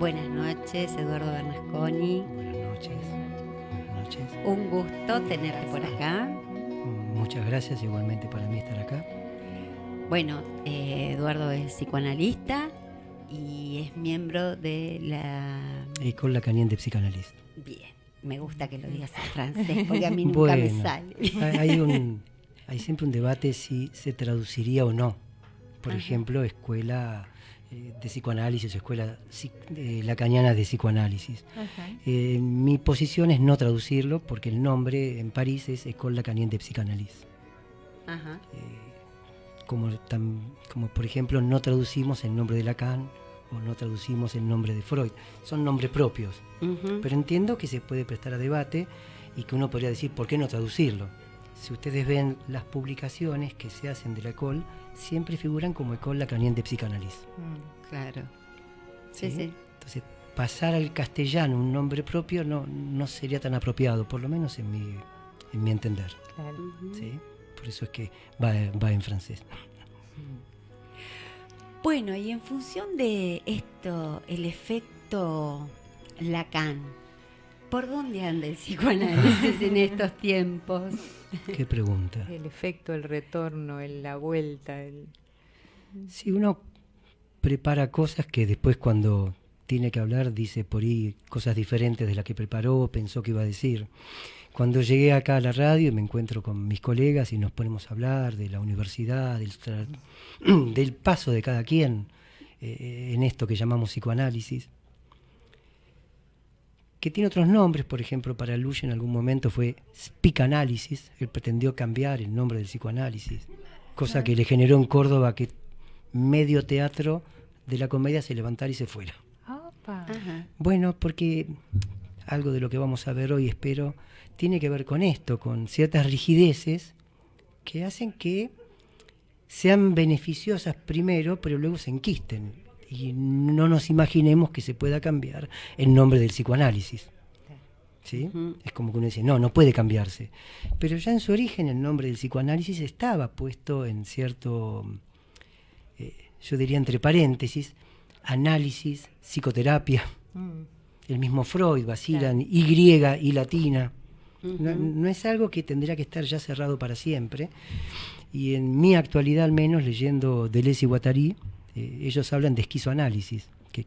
Buenas noches, Eduardo Bernasconi. Buenas noches. Buenas noches. Un gusto tenerte por acá. Muchas gracias, igualmente para mí estar acá. Bueno, Eduardo es psicoanalista y es miembro de la... École Lacanienne de Psicanálisis. Bien, me gusta que lo digas en francés porque a mí nunca me sale. Hay siempre un debate si se traduciría o no. Por ejemplo, escuela de psicoanálisis, escuela lacaniana de psicoanálisis. Mi posición es no traducirlo porque el nombre en París es École Lacanienne de Psychanalyse. Como por ejemplo no traducimos el nombre de Lacan o no traducimos el nombre de Freud. Son nombres propios. Pero entiendo que se puede prestar a debate y que uno podría decir, ¿por qué no traducirlo? Si ustedes ven las publicaciones que se hacen de la École, siempre figuran como École Lacanienne de Psychanalyse. Claro. Sí. Entonces, pasar al castellano un nombre propio no sería tan apropiado, por lo menos en mi entender. Claro. ¿Sí? Por eso es que va en francés. Bueno, y en función de esto, el efecto Lacan, ¿por dónde anda el psicoanálisis en estos tiempos? ¿Qué pregunta? El efecto, el retorno, la vuelta. Si uno prepara cosas que después cuando tiene que hablar dice por ahí cosas diferentes de las que preparó, pensó que iba a decir. Cuando llegué acá a la radio me encuentro con mis colegas y nos ponemos a hablar de la universidad, del paso de cada quien en esto que llamamos psicoanálisis, que tiene otros nombres. Por ejemplo, para Luce en algún momento fue Spicanálisis. Él pretendió cambiar el nombre del psicoanálisis, cosa que le generó en Córdoba que medio teatro de la comedia se levantara y se fuera. Bueno, porque algo de lo que vamos a ver hoy, espero, tiene que ver con esto, con ciertas rigideces que hacen que sean beneficiosas primero, pero luego se enquisten. Y no nos imaginemos que se pueda cambiar el nombre del psicoanálisis. ¿Sí? Es como que uno dice, no puede cambiarse. Pero ya en su origen el nombre del psicoanálisis estaba puesto en cierto, yo diría entre paréntesis, análisis, psicoterapia. El mismo Freud, vacilan, Y y latina. No es algo que tendría que estar ya cerrado para siempre. Y en mi actualidad, al menos, leyendo Deleuze y Guattari, ellos hablan de esquizoanálisis, que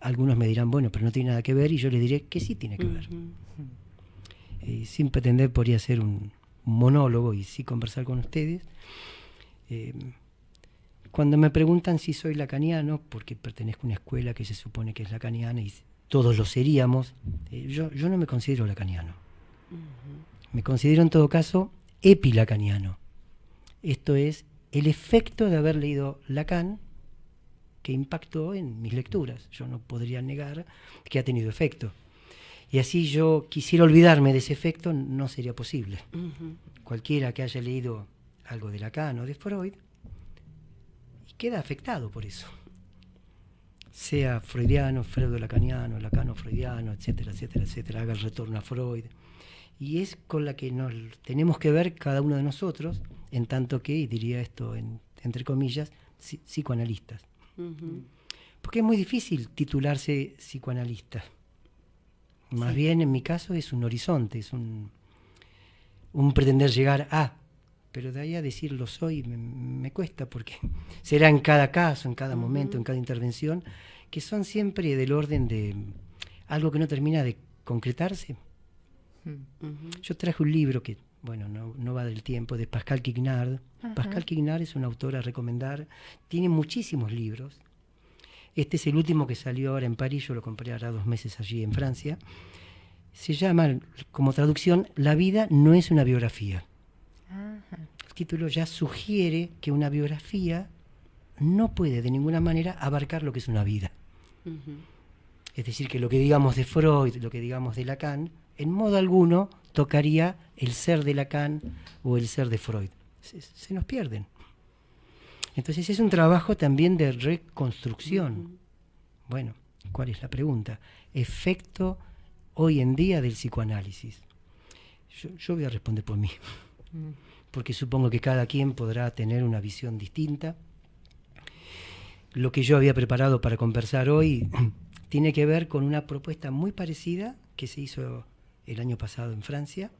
algunos me dirán, bueno, pero no tiene nada que ver, y yo les diré que sí tiene que ver. Sin pretender podría ser un monólogo y sí conversar con ustedes. Cuando me preguntan si soy lacaniano, porque pertenezco a una escuela que se supone que es lacaniana y todos lo seríamos, yo no me considero lacaniano. Me considero en todo caso epilacaniano. Esto es el efecto de haber leído Lacan que impactó en mis lecturas. Yo no podría negar que ha tenido efecto. Y así yo quisiera olvidarme de ese efecto, no sería posible. Cualquiera que haya leído algo de Lacan o de Freud queda afectado por eso. Sea freudiano, freudo-lacaniano, lacano-freudiano, etcétera, etcétera, etcétera, haga el retorno a Freud. Y es con la que nos tenemos que ver cada uno de nosotros, en tanto que, y diría esto entre comillas, psicoanalistas. Porque es muy difícil titularse psicoanalista. Más bien, en mi caso, es un horizonte, es un pretender llegar a, pero de ahí a decir lo soy me cuesta, porque será en cada caso, en cada momento, en cada intervención, que son siempre del orden de algo que no termina de concretarse. Yo traje un libro que, bueno, no va del tiempo, de Pascal Quignard. Pascal Quignard es un autor a recomendar, tiene muchísimos libros. Este es el último que salió ahora en París, yo lo compré ahora 2 meses allí en Francia. Se llama, como traducción, La vida no es una biografía. El título ya sugiere que una biografía no puede de ninguna manera abarcar lo que es una vida. Es decir, que lo que digamos de Freud, lo que digamos de Lacan, en modo alguno tocaría el ser de Lacan o el ser de Freud. Se nos pierden. Entonces es un trabajo también de reconstrucción. Bueno, ¿cuál es la pregunta? Efecto hoy en día del psicoanálisis. Yo voy a responder por mí, porque supongo que cada quien podrá tener una visión distinta. Lo que yo había preparado para conversar hoy tiene que ver con una propuesta muy parecida que se hizo el año pasado en Francia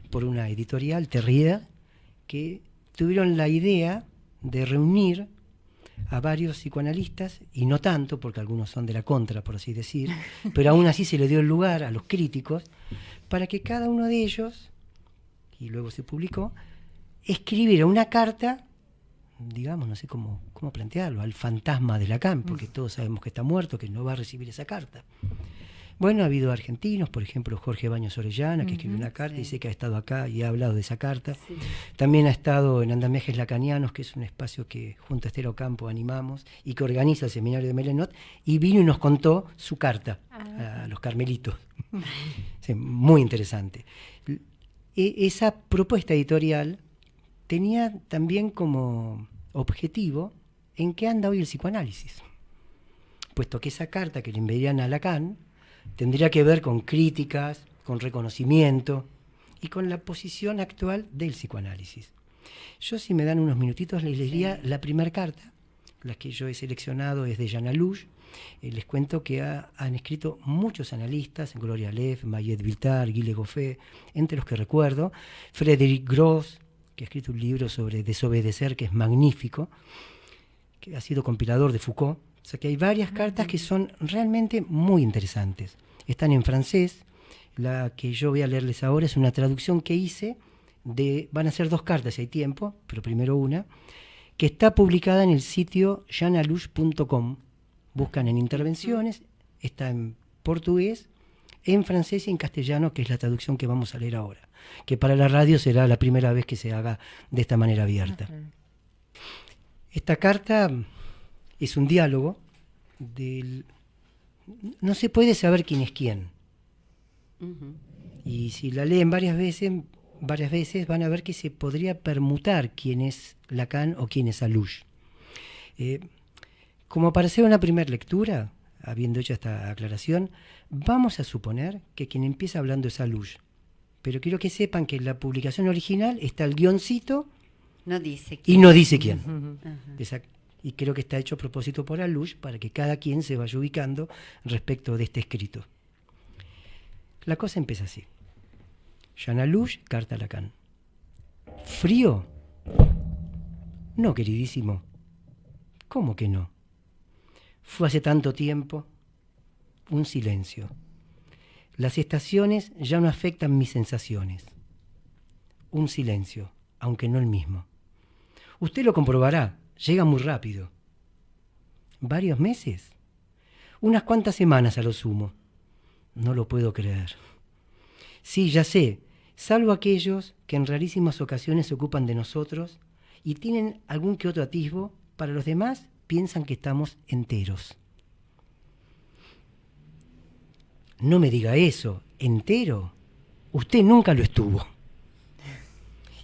por una editorial, Terrier, que tuvieron la idea de reunir a varios psicoanalistas, y no tanto, porque algunos son de la contra, por así decir, pero aún así se le dio el lugar a los críticos, para que cada uno de ellos, y luego se publicó, escribiera una carta, digamos, no sé cómo plantearlo, al fantasma de Lacan, porque todos sabemos que está muerto, que no va a recibir esa carta. Bueno, ha habido argentinos, por ejemplo, Jorge Baños Orellana, que escribió una carta, y sé que ha estado acá y ha hablado de esa carta. Sí. También ha estado en Andamiajes Lacanianos, que es un espacio que junto a Esther Ocampo animamos y que organiza el seminario de Melenot, y vino y nos contó su carta a los carmelitos. Sí, muy interesante. Esa propuesta editorial tenía también como objetivo en qué anda hoy el psicoanálisis, puesto que esa carta que le enviarían a Lacan tendría que ver con críticas, con reconocimiento y con la posición actual del psicoanálisis. Yo, si me dan unos minutitos, les leería la primera carta. La que yo he seleccionado es de Jean Alouche. Les cuento que han escrito muchos analistas, Gloria Leff, Mayet Viltar, Guy Legoffet, entre los que recuerdo, Frédéric Gros, que ha escrito un libro sobre desobedecer, que es magnífico, que ha sido compilador de Foucault. O sea que hay varias cartas que son realmente muy interesantes. Están en francés. La que yo voy a leerles ahora es una traducción que hice van a ser 2 cartas si hay tiempo, pero primero una, que está publicada en el sitio jeanalouche.com. Buscan en intervenciones, está en portugués, en francés y en castellano, que es la traducción que vamos a leer ahora, que para la radio será la primera vez que se haga de esta manera abierta. Esta carta es un diálogo no se puede saber quién es quién. Y si la leen varias veces van a ver que se podría permutar quién es Lacan o quién es Alouche. Como para hacer una primera lectura, habiendo hecho esta aclaración, vamos a suponer que quien empieza hablando es Alouche. Pero quiero que sepan que en la publicación original está el guioncito no dice quién. Y no dice quién. Y creo que está hecho a propósito por Alouche para que cada quien se vaya ubicando respecto de este escrito. La cosa empieza así. Jean Alouche, carta a Lacan. ¿Frío? No, queridísimo. ¿Cómo que no? Fue hace tanto tiempo. Un silencio. Las estaciones ya no afectan mis sensaciones. Un silencio, aunque no el mismo. Usted lo comprobará. Llega muy rápido. ¿Varios meses? Unas cuantas semanas a lo sumo. No lo puedo creer. Sí, ya sé, salvo aquellos que en rarísimas ocasiones se ocupan de nosotros y tienen algún que otro atisbo, para los demás piensan que estamos enteros. No me diga eso, ¿entero? Usted nunca lo estuvo.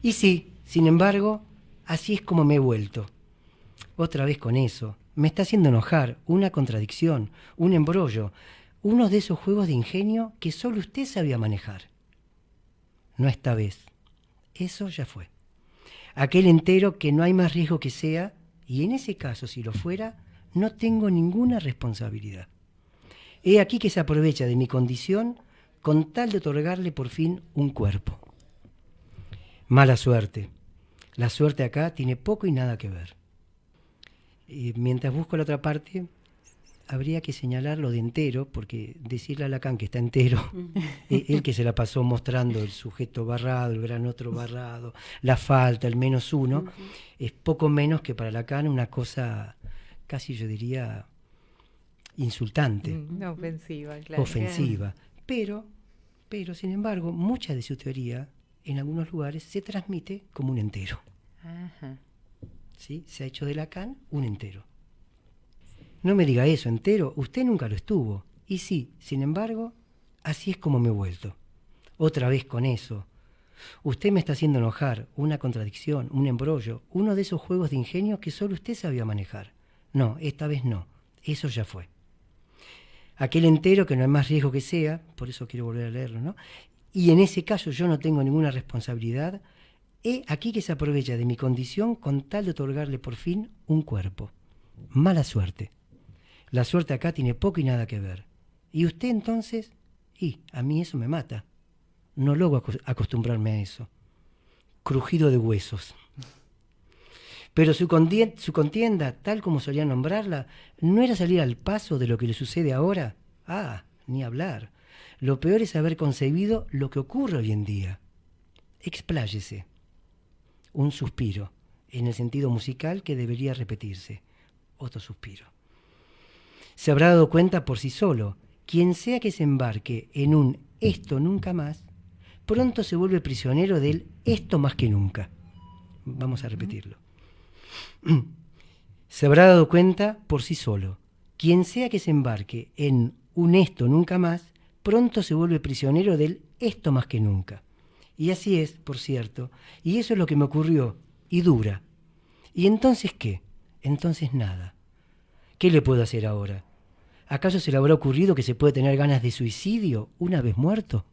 Y sí, sin embargo, así es como me he vuelto. Otra vez con eso. Me está haciendo enojar, una contradicción, un embrollo, uno de esos juegos de ingenio que solo usted sabía manejar. No esta vez. Eso ya fue. Aquel entero que no hay más riesgo que sea, y en ese caso, si lo fuera, no tengo ninguna responsabilidad. He aquí que se aprovecha de mi condición con tal de otorgarle por fin un cuerpo. Mala suerte. La suerte acá tiene poco y nada que ver. Mientras busco la otra parte, habría que señalar lo de entero, porque decirle a Lacan que está entero, él que se la pasó mostrando el sujeto barrado, el gran otro barrado, la falta, el menos uno, es poco menos que para Lacan una cosa casi, yo diría, insultante. Ofensiva, claro. Ofensiva. Pero, sin embargo, mucha de su teoría, en algunos lugares, se transmite como un entero. Ajá. ¿Sí? Se ha hecho de Lacan un entero. No me diga eso, entero, usted nunca lo estuvo. Y sí, sin embargo, así es como me he vuelto. Otra vez con eso. Usted me está haciendo enojar, una contradicción, un embrollo, uno de esos juegos de ingenio que solo usted sabía manejar. No, esta vez no, eso ya fue. Aquel entero que no hay más riesgo que sea, por eso quiero volver a leerlo, ¿no? Y en ese caso yo no tengo ninguna responsabilidad. He aquí que se aprovecha de mi condición con tal de otorgarle por fin un cuerpo. Mala suerte. La suerte acá tiene poco y nada que ver. Y usted entonces, y a mí eso me mata. No logro acostumbrarme a eso. Crujido de huesos. Pero su contienda, tal como solía nombrarla, no era salir al paso de lo que le sucede ahora. Ah, ni hablar. Lo peor es haber concebido lo que ocurre hoy en día. Expláyese. Un suspiro, en el sentido musical que debería repetirse. Otro suspiro. Se habrá dado cuenta por sí solo. Quien sea que se embarque en un esto nunca más, pronto se vuelve prisionero del esto más que nunca. Vamos a repetirlo. Se habrá dado cuenta por sí solo. Quien sea que se embarque en un esto nunca más, pronto se vuelve prisionero del esto más que nunca. Y así es, por cierto, y eso es lo que me ocurrió, y dura. ¿Y entonces qué? Entonces nada. ¿Qué le puedo hacer ahora? ¿Acaso se le habrá ocurrido que se puede tener ganas de suicidio una vez muerto?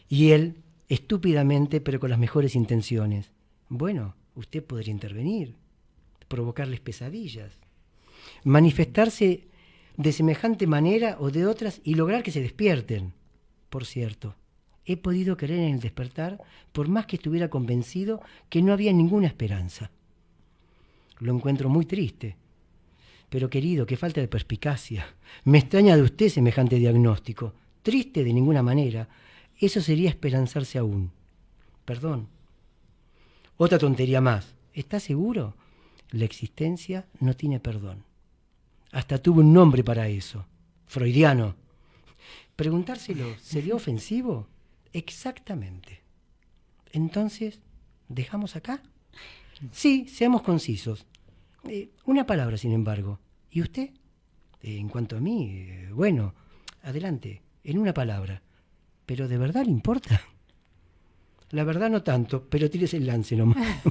Y él, estúpidamente, pero con las mejores intenciones. Bueno, usted podría intervenir, provocarles pesadillas, manifestarse de semejante manera o de otras y lograr que se despierten. Por cierto, he podido creer en el despertar por más que estuviera convencido que no había ninguna esperanza. Lo encuentro muy triste. Pero querido, qué falta de perspicacia. Me extraña de usted semejante diagnóstico. Triste de ninguna manera. Eso sería esperanzarse aún. Perdón. Otra tontería más. ¿Está seguro? La existencia no tiene perdón. Hasta tuvo un nombre para eso. Freudiano. Preguntárselo, ¿sería ofensivo? Exactamente. Entonces, ¿dejamos acá? Sí, seamos concisos. Una palabra, sin embargo. ¿Y usted? En cuanto a mí, bueno, adelante, en una palabra. ¿Pero de verdad le importa? La verdad no tanto, pero tírese el lance nomás.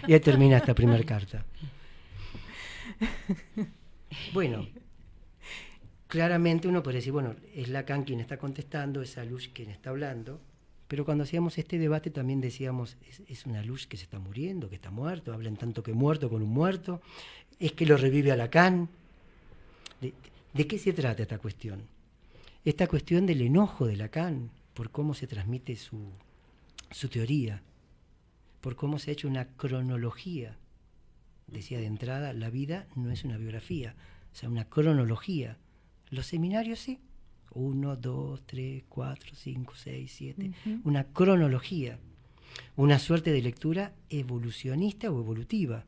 Ya termina esta primera carta. Bueno, claramente uno puede decir, bueno, es Lacan quien está contestando, es Alush quien está hablando, pero cuando hacíamos este debate también decíamos, es una Alush que se está muriendo, que está muerto, hablan tanto que muerto con un muerto, es que lo revive a Lacan. ¿De qué se trata esta cuestión? Esta cuestión del enojo de Lacan por cómo se transmite su teoría, por cómo se ha hecho una cronología. Decía de entrada, la vida no es una biografía, o sea, una cronología. Los seminarios sí, 1, 2, 3, 4, 5, 6, 7, una cronología, una suerte de lectura evolucionista o evolutiva.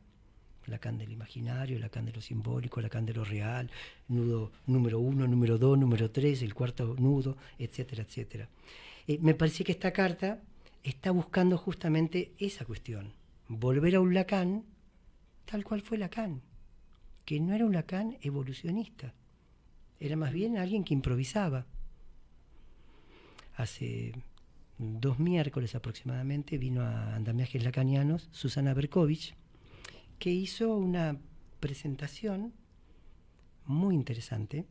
Lacan del imaginario, Lacan de lo simbólico, Lacan de lo real, nudo número 1, número 2, número 3, el cuarto nudo, etcétera, etcétera. Me parece que esta carta está buscando justamente esa cuestión, volver a un Lacan tal cual fue Lacan, que no era un Lacan evolucionista, era más bien alguien que improvisaba. Hace 2 miércoles aproximadamente vino a Andamiajes Lacanianos Susana Berkovich, que hizo una presentación muy interesante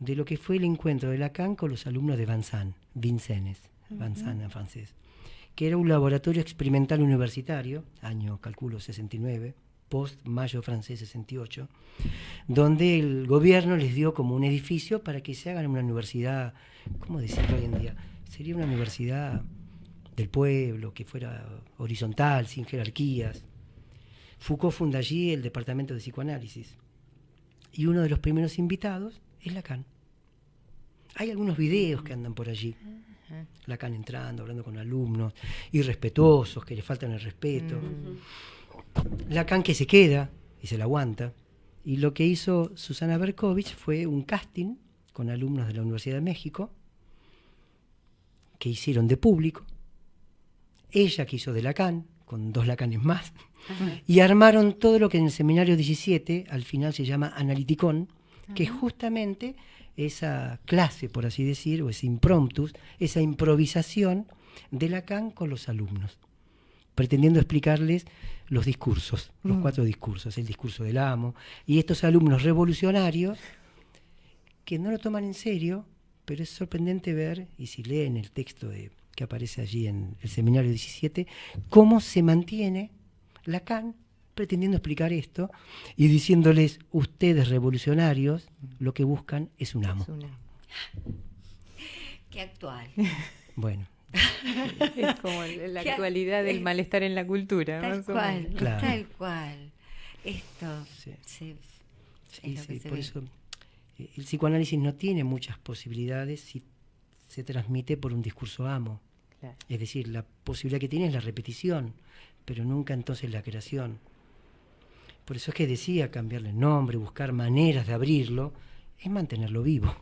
de lo que fue el encuentro de Lacan con los alumnos de Vincennes en francés, que era un laboratorio experimental universitario, año, calculo, 69, post-mayo francés 68, donde el gobierno les dio como un edificio para que se hagan una universidad, ¿cómo decirlo hoy en día? Sería una universidad del pueblo, que fuera horizontal, sin jerarquías. Foucault funda allí el departamento de psicoanálisis. Y uno de los primeros invitados es Lacan. Hay algunos videos que andan por allí. Lacan entrando, hablando con alumnos, irrespetuosos, que le faltan el respeto. Lacan que se queda y se la aguanta. Y lo que hizo Susana Berkovich fue un casting con alumnos de la Universidad de México, que hicieron de público. Ella que hizo de Lacan, con 2 Lacanes más. Y armaron todo lo que en el seminario 17 al final se llama Analyticon, que es justamente esa clase, por así decir, o ese impromptus, esa improvisación de Lacan con los alumnos, pretendiendo explicarles los discursos, los 4 discursos, el discurso del amo, y estos alumnos revolucionarios que no lo toman en serio, pero es sorprendente ver, y si leen el texto que aparece allí en el seminario 17, cómo se mantiene Lacan pretendiendo explicar esto y diciéndoles, ustedes revolucionarios, lo que buscan es un amo. Es una- Qué actual. Bueno, es como la ¿Qué? actualidad del malestar en la cultura. Tal más o cual, menos. Claro. tal cual. Esto, sí, sí, sí, es lo que se por ve. eso el psicoanálisis no tiene muchas posibilidades si se transmite por un discurso amo. Claro. Es decir, la posibilidad que tiene es la repetición, pero nunca entonces la creación. Por eso es que decía cambiarle el nombre, buscar maneras de abrirlo, es mantenerlo vivo,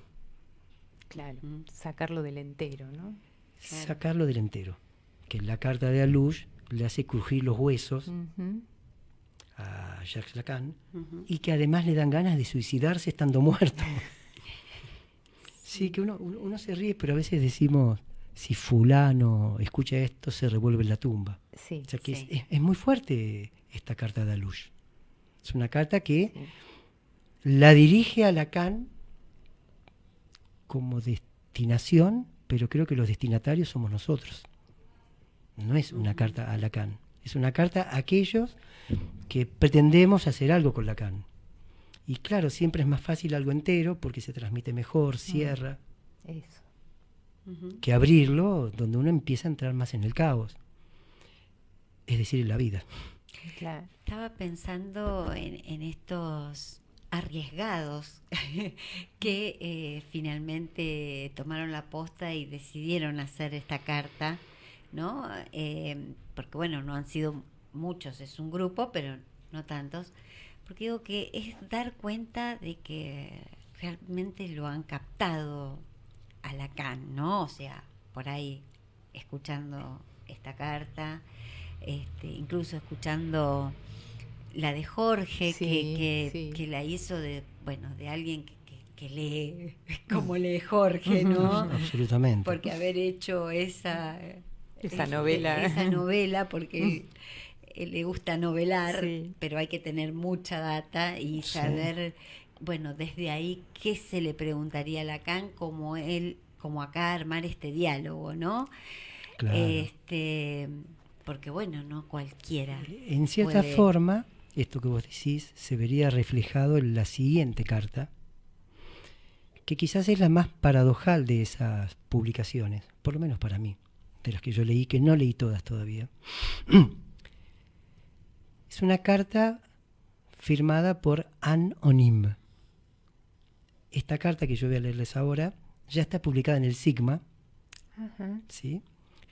Claro, Mm. sacarlo del entero, ¿no? Claro. sacarlo del entero. Que la carta de Alush le hace crujir los huesos Ujú. a Jacques Lacan Ujú. y que además le dan ganas de suicidarse estando muerto. Sí, que uno se ríe, pero a veces decimos, si fulano escucha esto, se revuelve en la tumba. Sí. O sea que Sí. es muy fuerte esta carta de Alush. Es una carta que Sí. la dirige a Lacan como destinación, pero creo que los destinatarios somos nosotros. No es una carta a Lacan, es una carta a aquellos que pretendemos hacer algo con Lacan. Y claro, siempre es más fácil algo entero porque se transmite mejor, cierra, Eso. Ujú. que abrirlo donde uno empieza a entrar más en el caos. Es decir, en la vida. Claro. Estaba pensando en estos arriesgados que finalmente tomaron la posta y decidieron hacer esta carta, ¿no? Porque bueno, no han sido muchos, es un grupo, pero no tantos. Porque digo que es dar cuenta de que realmente lo han captado a Lacan, ¿no? O sea, por ahí escuchando esta carta, incluso escuchando la de Jorge, Sí, sí. que la hizo de alguien que lee como lee Jorge, ¿no? Absolutamente. Porque haber hecho esa novela, porque él le gusta novelar, Sí. pero hay que tener mucha data y Sí. saber, bueno, desde ahí qué se le preguntaría a Lacan, como acá armar este diálogo, ¿no? Claro. Porque bueno, no cualquiera. En cierta puede- forma, esto que vos decís se vería reflejado en la siguiente carta, que quizás es la más paradojal de esas publicaciones, por lo menos para mí, de las que yo leí, que no leí todas todavía. Es una carta firmada por Anne Onim. Esta carta que yo voy a leerles ahora ya está publicada en el Sigma, Ajá. ¿sí?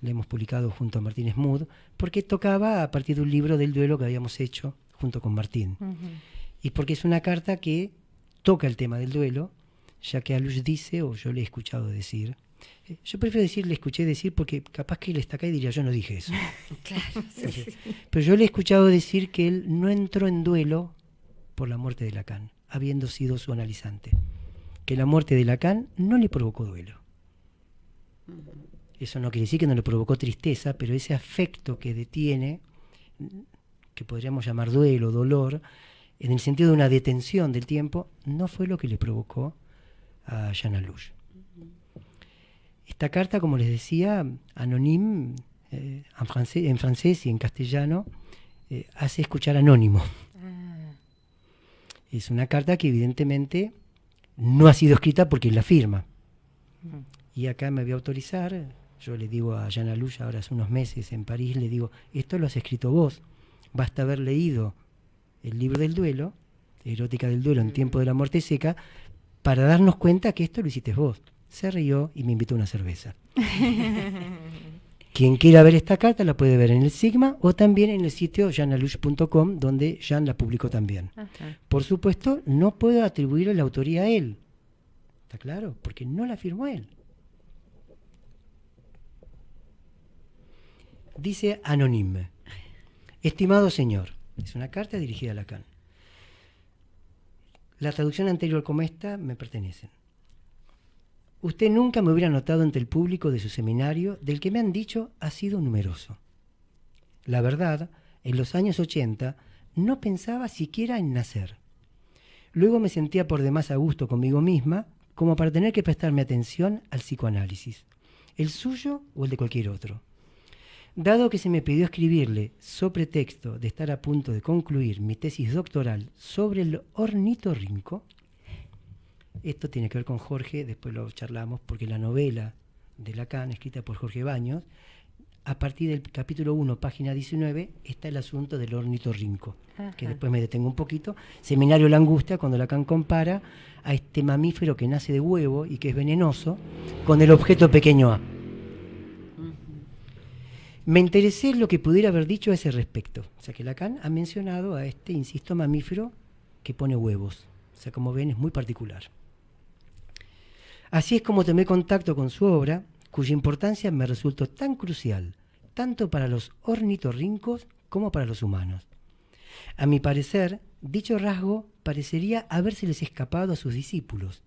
La hemos publicado junto a Martín Smood, porque tocaba a partir de un libro del duelo que habíamos hecho junto con Martín. Ujú. Y porque es una carta que toca el tema del duelo, ya que Alush dice, o yo le he escuchado decir, yo prefiero decir le escuché decir porque capaz que él está acá y diría yo no dije eso. Claro, sí. Pero yo le he escuchado decir que él no entró en duelo por la muerte de Lacan, habiendo sido su analizante. Que la muerte de Lacan no le provocó duelo. Eso no quiere decir que no le provocó tristeza, pero ese afecto que detiene, que podríamos llamar duelo, dolor, en el sentido de una detención del tiempo, no fue lo que le provocó a Jean Alush. Esta carta, como les decía, anónime, en francés y en castellano, hace escuchar anónimo. Ah, Es una carta que evidentemente no ha sido escrita porque él la firma. ujú. Y acá me voy a autorizar, yo le digo a Jean Alush ahora hace unos meses en París, le digo, esto lo has escrito vos, basta haber leído el libro del duelo, Erótica del duelo en tiempo de la muerte seca, para darnos cuenta que esto lo hiciste vos. Se rió y me invitó a una cerveza. Quien quiera ver esta carta la puede ver en el Sigma o también en el sitio jeanalush.com, donde Jean la publicó también. Ajá. Por supuesto, no puedo atribuirle la autoría a él. ¿Está claro? Porque no la firmó él. Dice anónime. Estimado señor, es una carta dirigida a Lacan. La traducción anterior como esta me pertenecen. Usted nunca me hubiera notado ante el público de su seminario, del que me han dicho ha sido numeroso. La verdad, en los años 80 no pensaba siquiera en nacer. Luego me sentía por demás a gusto conmigo misma, como para tener que prestarme atención al psicoanálisis, el suyo o el de cualquier otro. Dado que se me pidió escribirle, so pretexto de estar a punto de concluir mi tesis doctoral sobre el ornitorrinco, esto tiene que ver con Jorge, después lo charlamos, porque la novela de Lacan, escrita por Jorge Baños, a partir del capítulo 1, página 19, está el asunto del ornitorrinco, que después me detengo un poquito. Seminario La Angustia, cuando Lacan compara a este mamífero que nace de huevo y que es venenoso, con el objeto pequeño a. Me interesé en lo que pudiera haber dicho a ese respecto. O sea que Lacan ha mencionado a este, insisto, mamífero que pone huevos. O sea, como ven, es muy particular. Así es como tomé contacto con su obra, cuya importancia me resultó tan crucial, tanto para los ornitorrincos como para los humanos. A mi parecer, dicho rasgo parecería habérseles escapado a sus discípulos,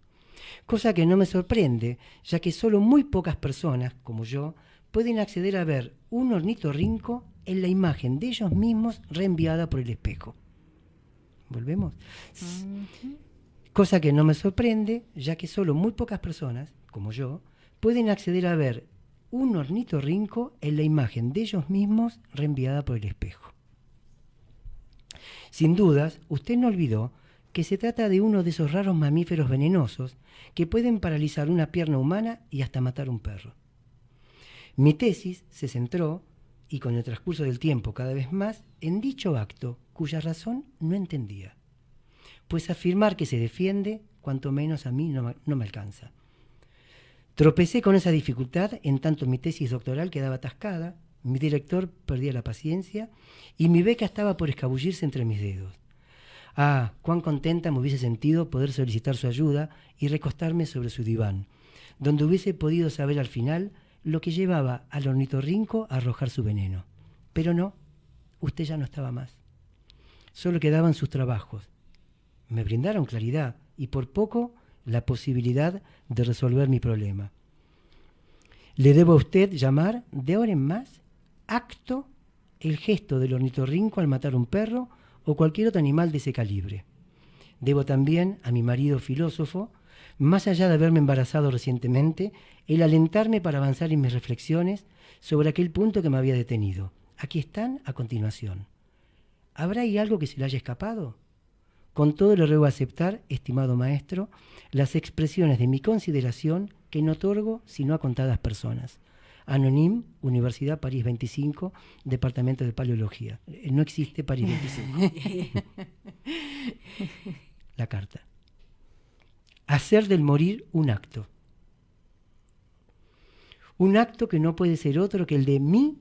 cosa que no me sorprende, ya que solo muy pocas personas, como yo, pueden acceder a ver un ornitorrinco en la imagen de ellos mismos reenviada por el espejo. ¿Volvemos? Cosa que no me sorprende, ya que solo muy pocas personas, como yo, pueden acceder a ver un ornitorrinco en la imagen de ellos mismos reenviada por el espejo. Sin dudas, usted no olvidó que se trata de uno de esos raros mamíferos venenosos que pueden paralizar una pierna humana y hasta matar un perro. Mi tesis se centró, y con el transcurso del tiempo cada vez más, en dicho acto, cuya razón no entendía. Pues afirmar que se defiende, cuanto menos a mí no me alcanza. Tropecé con esa dificultad en tanto mi tesis doctoral quedaba atascada, mi director perdía la paciencia y mi beca estaba por escabullirse entre mis dedos. Ah, cuán contenta me hubiese sentido poder solicitar su ayuda y recostarme sobre su diván, donde hubiese podido saber al final lo que llevaba al ornitorrinco a arrojar su veneno. Pero no, usted ya no estaba más. Solo quedaban sus trabajos. Me brindaron claridad y por poco la posibilidad de resolver mi problema. Le debo a usted llamar, de ahora en más, acto el gesto del ornitorrinco al matar un perro o cualquier otro animal de ese calibre. Debo también a mi marido filósofo, más allá de haberme embarazado recientemente, el alentarme para avanzar en mis reflexiones sobre aquel punto que me había detenido. Aquí están a continuación. ¿Habrá ahí algo que se le haya escapado? Con todo le ruego aceptar, estimado maestro, las expresiones de mi consideración que no otorgo sino a contadas personas. Anonim, Universidad París 25, Departamento de Paleología. No existe París 25. La carta. Hacer del morir un acto. Un acto que no puede ser otro que el de mí,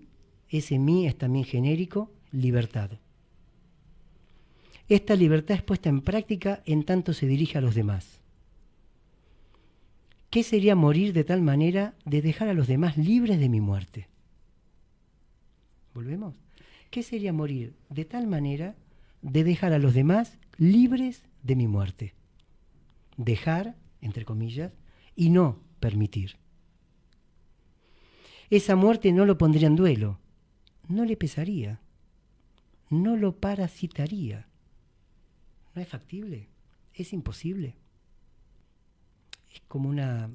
ese mí es también genérico, libertad. Esta libertad es puesta en práctica en tanto se dirige a los demás. ¿Qué sería morir de tal manera de dejar a los demás libres de mi muerte? ¿Volvemos? ¿Qué sería morir de tal manera de dejar a los demás libres de mi muerte? Dejar, entre comillas, y no permitir. Esa muerte no lo pondría en duelo, no le pesaría, no lo parasitaría. ¿No es factible? ¿Es imposible? Es como una...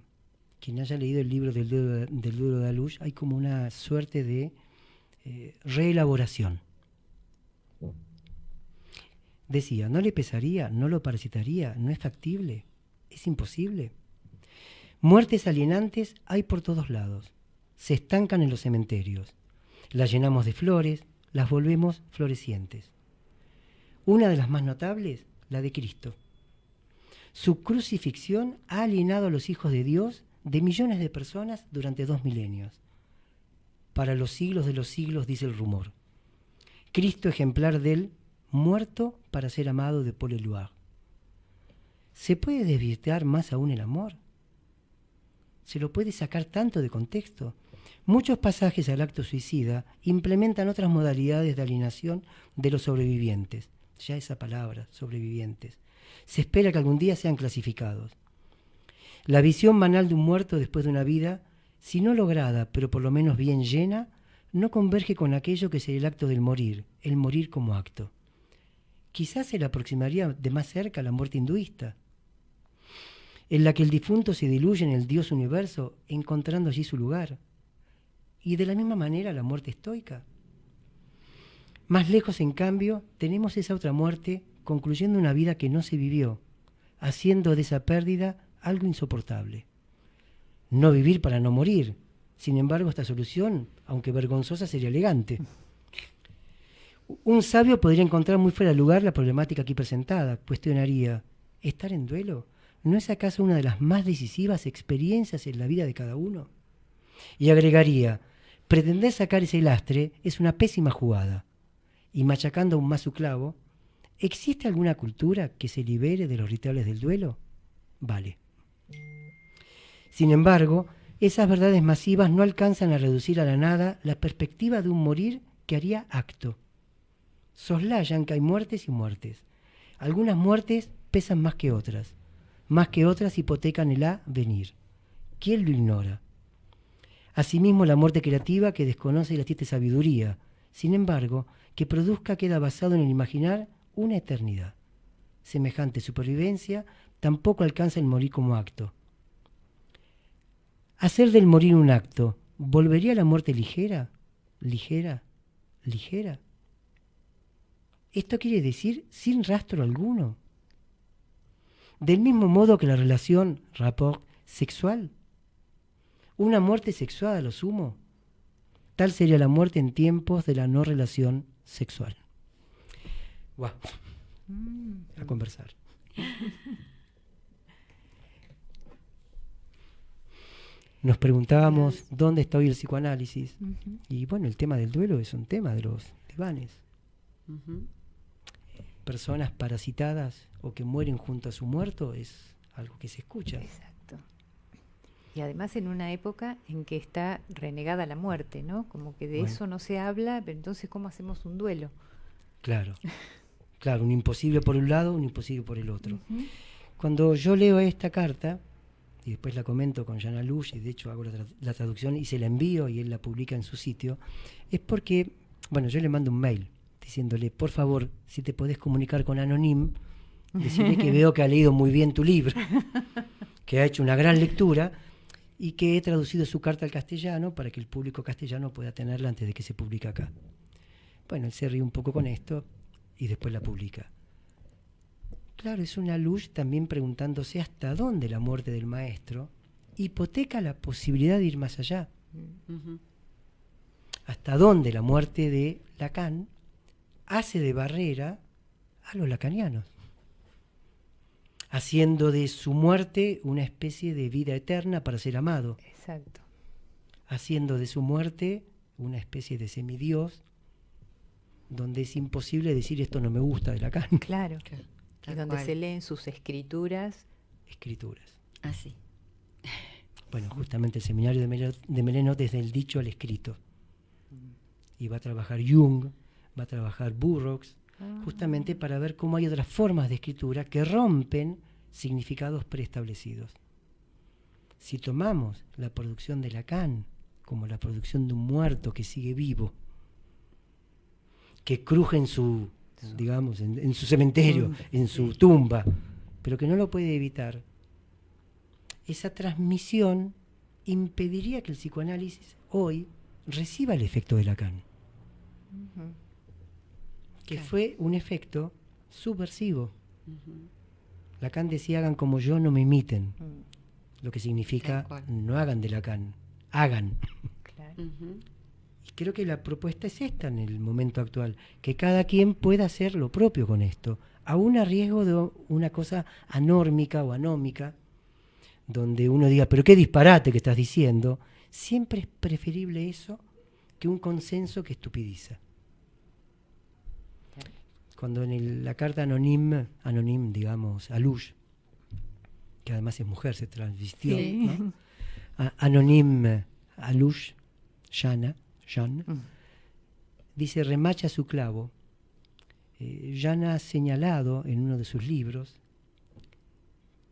Quien haya leído el libro del Duro de Alush, hay como una suerte de reelaboración. Decía, no le pesaría, no lo parasitaría, no es factible, es imposible. Muertes alienantes hay por todos lados, se estancan en los cementerios, las llenamos de flores, las volvemos florecientes. Una de las más notables, la de Cristo. Su crucifixión ha alienado a los hijos de Dios de millones de personas durante 2 milenios. Para los siglos de los siglos, dice el rumor. Cristo ejemplar del muerto para ser amado de Paul Éluard. ¿Se puede desvirtuar más aún el amor? ¿Se lo puede sacar tanto de contexto? Muchos pasajes al acto suicida implementan otras modalidades de alienación de los sobrevivientes. Ya esa palabra, sobrevivientes. Se espera que algún día sean clasificados. La visión banal de un muerto después de una vida, si no lograda, pero por lo menos bien llena, no converge con aquello que sería el acto del morir, el morir como acto. Quizás se le aproximaría de más cerca a la muerte hinduista, en la que el difunto se diluye en el Dios universo, encontrando allí su lugar. y de la misma manera la muerte estoica. Más lejos, en cambio, tenemos esa otra muerte concluyendo una vida que no se vivió, haciendo de esa pérdida algo insoportable. No vivir para no morir. Sin embargo, esta solución, aunque vergonzosa, sería elegante. Un sabio podría encontrar muy fuera de lugar la problemática aquí presentada. Cuestionaría, ¿estar en duelo no es acaso una de las más decisivas experiencias en la vida de cada uno? Y agregaría, pretender sacar ese lastre es una pésima jugada. Y machacando aún más su clavo, ¿existe alguna cultura que se libere de los rituales del duelo? Vale. Sin embargo, esas verdades masivas no alcanzan a reducir a la nada la perspectiva de un morir que haría acto. Soslayan que hay muertes y muertes. Algunas muertes pesan más que otras hipotecan el avenir. ¿Quién lo ignora? Asimismo, la muerte creativa que desconoce la triste sabiduría, sin embargo, que produzca queda basado en el imaginar una eternidad. Semejante supervivencia tampoco alcanza el morir como acto. Hacer del morir un acto, ¿volvería la muerte ligera? ¿Ligera? ¿Ligera? Esto quiere decir sin rastro alguno. Del mismo modo que la relación, rapport, sexual. Una muerte sexuada, a lo sumo. Tal sería la muerte en tiempos de la no relación sexual. Wow. A conversar. Nos preguntábamos dónde está hoy el psicoanálisis. Y bueno, el tema del duelo es un tema de los divanes. Personas parasitadas o que mueren junto a su muerto es algo que se escucha. Exacto. Y además en una época en que está renegada la muerte, ¿no? Como que de eso no se habla, pero entonces ¿cómo hacemos un duelo? Claro, claro, un imposible por un lado, un imposible por el otro. Cuando yo leo esta carta, y después la comento con Jana Lush, y de hecho hago la traducción y se la envío y él la publica en su sitio, es porque, bueno, yo le mando un mail diciéndole, por favor, si te podés comunicar con Anonim, decirle que veo que ha leído muy bien tu libro, que ha hecho una gran lectura y que he traducido su carta al castellano para que el público castellano pueda tenerla antes de que se publique acá. Bueno, él se ríe un poco con esto y después la publica. Claro, es una luz también preguntándose hasta dónde la muerte del maestro hipoteca la posibilidad de ir más allá. Hasta dónde la muerte de Lacan hace de barrera a los lacanianos, haciendo de su muerte una especie de vida eterna para ser amado. Exacto. Haciendo de su muerte una especie de semidios, donde es imposible decir esto no me gusta de Lacan. Claro. Y donde se leen sus escrituras. Escrituras. Así. Bueno, justamente el seminario de Meleno desde el dicho al escrito. Y va a trabajar Jung, va a trabajar Burroughs, justamente para ver cómo hay otras formas de escritura que rompen significados preestablecidos. Si tomamos la producción de Lacan como la producción de un muerto que sigue vivo, que cruje en su, digamos, en su cementerio, en su tumba, pero que no lo puede evitar, esa transmisión impediría que el psicoanálisis hoy reciba el efecto de Lacan, que fue un efecto subversivo. Lacan decía, hagan como yo, no me imiten, lo que significa no hagan de Lacan, hagan. Claro. Y creo que la propuesta es esta en el momento actual, que cada quien pueda hacer lo propio con esto, aún a riesgo de una cosa anórmica o anómica, donde uno diga, pero qué disparate que estás diciendo. Siempre es preferible eso que un consenso que estupidiza. Cuando en la carta anonim, digamos, a Lush, que además es mujer, se transvistió, ¿no? Anonim a Lush, Jana, dice, remacha su clavo. Jana ha señalado en uno de sus libros,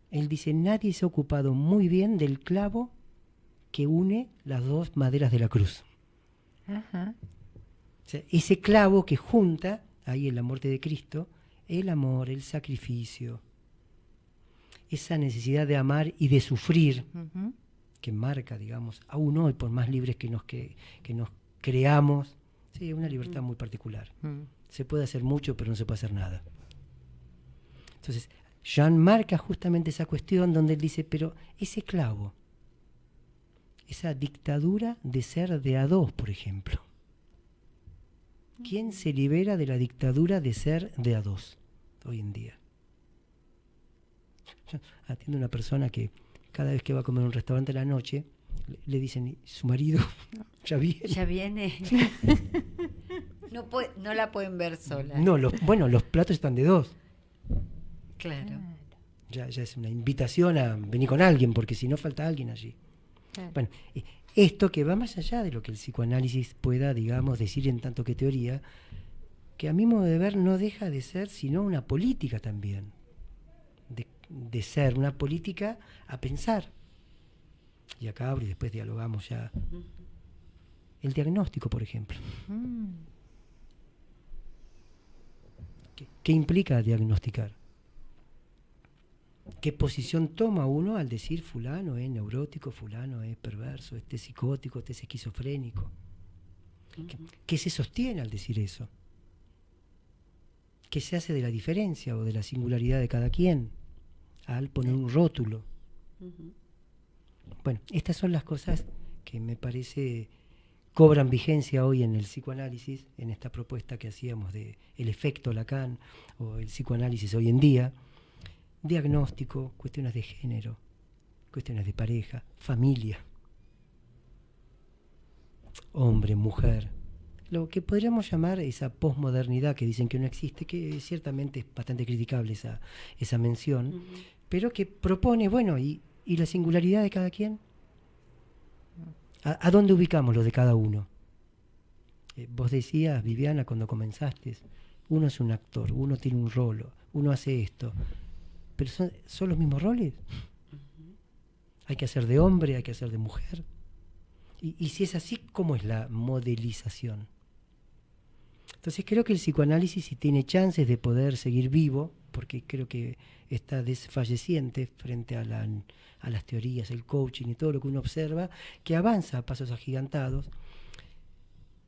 él dice, nadie se ha ocupado muy bien del clavo que une las dos maderas de la cruz. Ajá. O sea, ese clavo que junta, ahí en la muerte de Cristo, el amor, el sacrificio, esa necesidad de amar y de sufrir, que marca, digamos, aún hoy, por más libres que nos creamos, sí, una libertad muy particular. Se puede hacer mucho, pero no se puede hacer nada. Entonces, Jean marca justamente esa cuestión donde él dice, pero ese clavo, esa dictadura de ser de a dos, por ejemplo. ¿Quién se libera de la dictadura de ser de a dos hoy en día? Yo atiendo a una persona que cada vez que va a comer a un restaurante a la noche, le dicen, ¿su marido ya viene? Ya viene. No la pueden ver sola. No, los platos están de dos. Claro. Ya es una invitación a venir con alguien, porque si no falta alguien allí. Claro. Bueno, esto que va más allá de lo que el psicoanálisis pueda, digamos, decir en tanto que teoría, que a mi modo de ver no deja de ser sino una política también, de ser una política a pensar. Y acá abro y después dialogamos ya. El diagnóstico, por ejemplo. ¿Qué implica diagnosticar? ¿Qué posición toma uno al decir fulano es neurótico, fulano es perverso, este es psicótico, este es esquizofrénico? ¿Qué se sostiene al decir eso? ¿Qué se hace de la diferencia o de la singularidad de cada quien al poner un rótulo? Bueno, estas son las cosas que me parece cobran vigencia hoy en el psicoanálisis, en esta propuesta que hacíamos de el efecto Lacan o el psicoanálisis hoy en día. Diagnóstico, cuestiones de género, cuestiones de pareja, familia, hombre, mujer, lo que podríamos llamar esa posmodernidad que dicen que no existe, que ciertamente es bastante criticable esa mención, pero que propone, bueno, ¿y la singularidad de cada quien? ¿A dónde ubicamos lo de cada uno? Vos decías, Viviana, cuando comenzaste, uno es un actor, uno tiene un rol, uno hace esto. ¿Pero son los mismos roles? Hay que hacer de hombre, hay que hacer de mujer. Y si es así, ¿cómo es la modelización? Entonces creo que el psicoanálisis, si tiene chances de poder seguir vivo, porque creo que está desfalleciente frente a las teorías, el coaching y todo lo que uno observa, que avanza a pasos agigantados,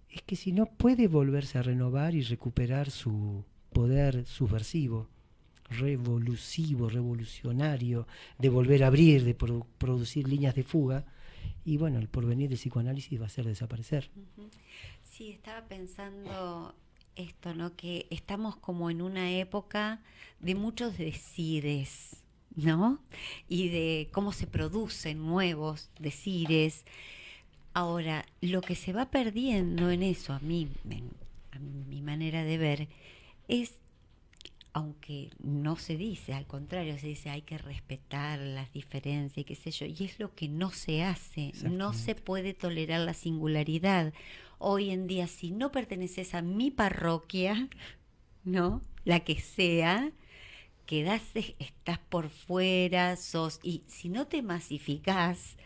es que si no puede volverse a renovar y recuperar su poder subversivo, revolucionario, de volver a abrir, de producir líneas de fuga, y bueno, el porvenir del psicoanálisis va a hacer desaparecer. Sí, estaba pensando esto, ¿no? Que estamos como en una época de muchos decires, ¿no? Y de cómo se producen nuevos decires. Ahora, lo que se va perdiendo en eso, a mi manera de ver, es, aunque no se dice, al contrario, se dice hay que respetar las diferencias y qué sé yo, y es lo que no se hace, no se puede tolerar la singularidad. Hoy en día, si no perteneces a mi parroquia, ¿no? La que sea, estás por fuera, y si no te masificás,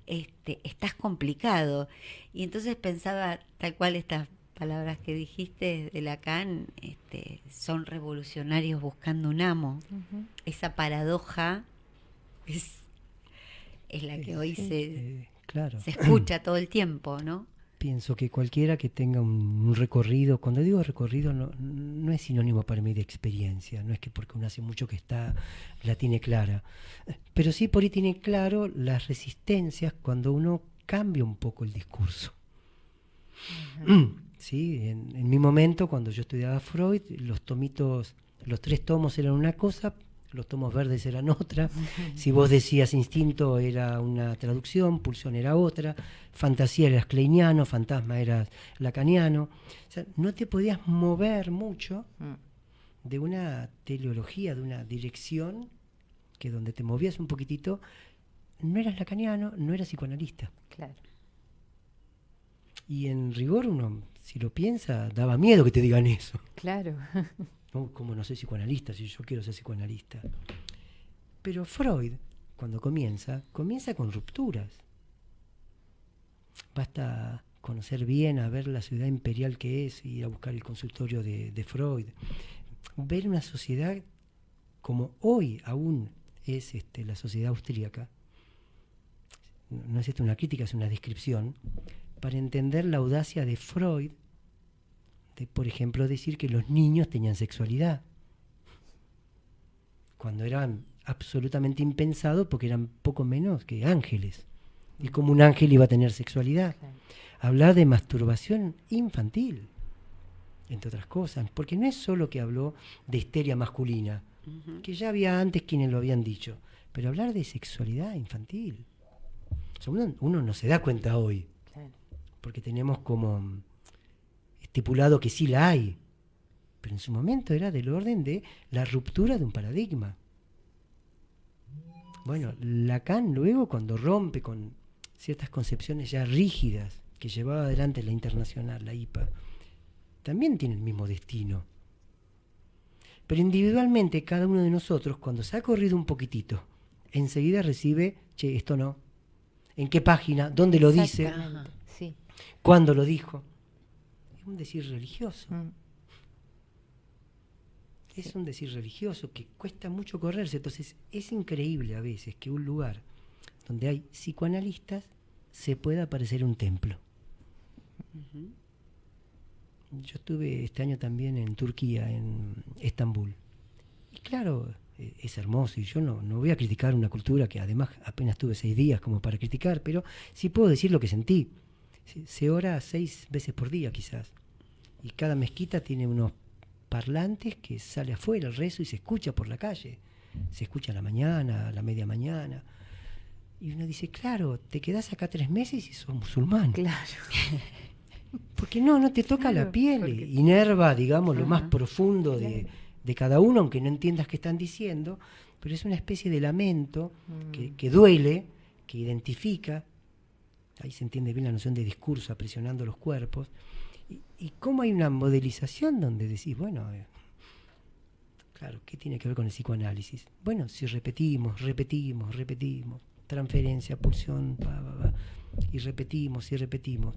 estás complicado. Y entonces pensaba, tal cual estas palabras que dijiste de Lacan, son revolucionarios buscando un amo. Esa paradoja es la que hoy claro, se escucha todo el tiempo, ¿no? Pienso que cualquiera que tenga un recorrido, cuando digo recorrido no es sinónimo para mí de experiencia, no es que porque uno hace mucho que la tiene clara, pero sí por ahí tiene claro las resistencias cuando uno cambia un poco el discurso. Sí, en mi momento, cuando yo estudiaba Freud, los 3 tomos eran una cosa, los tomos verdes eran otra. Si vos decías instinto era una traducción, pulsión era otra, fantasía era kleiniano, fantasma era lacaniano. O sea, no te podías mover mucho de una teleología, de una dirección que donde te movías un poquitito, no eras lacaniano, no eras psicoanalista. Claro. Y en rigor uno, si lo piensa, daba miedo que te digan eso. Claro. No, como no soy psicoanalista, si yo quiero ser psicoanalista. Pero Freud, cuando comienza con rupturas. Basta conocer bien, a ver la ciudad imperial que es, ir a buscar el consultorio de Freud. Ver una sociedad como hoy aún es la sociedad austríaca, no es esto una crítica, es una descripción, para entender la audacia de Freud, de, por ejemplo, decir que los niños tenían sexualidad, cuando eran absolutamente impensado porque eran poco menos que ángeles. Y como un ángel iba a tener sexualidad. Claro. Hablar de masturbación infantil, entre otras cosas, porque no es solo que habló de histeria masculina, que ya había antes quienes lo habían dicho, pero hablar de sexualidad infantil. O sea, uno no se da cuenta hoy, Claro. porque tenemos como estipulado que sí la hay, pero en su momento era del orden de la ruptura de un paradigma. Bueno, Lacan luego, cuando rompe con ciertas concepciones ya rígidas que llevaba adelante la Internacional, la IPA, también tiene el mismo destino. Pero individualmente cada uno de nosotros, cuando se ha corrido un poquitito, enseguida recibe, che, esto no. ¿En qué página? ¿Dónde lo dice? Exactamente, sí. ¿Cuándo lo dijo? Es un decir religioso. Es un decir religioso que cuesta mucho correrse. Entonces es increíble a veces que un lugar donde hay psicoanalistas se pueda parecer un templo. Yo estuve este año también en Turquía, en Estambul. Y claro, es hermoso y yo no voy a criticar una cultura que además apenas tuve 6 días como para criticar, pero sí puedo decir lo que sentí. Se ora 6 veces por día quizás. Y cada mezquita tiene unos parlantes que sale afuera el rezo y se escucha por la calle. Se escucha a la mañana, a la media mañana. Y uno dice, claro, te quedás acá 3 meses y sos musulmán. Claro. Porque no te toca la piel, porque... inerva, digamos, lo más Ajá. profundo de cada uno, aunque no entiendas qué están diciendo, pero es una especie de lamento que duele, que identifica. Ahí se entiende bien la noción de discurso, aprisionando los cuerpos. Y cómo hay una modelización donde decís, bueno, claro, ¿qué tiene que ver con el psicoanálisis? Bueno, si repetimos, transferencia, pulsión, y repetimos,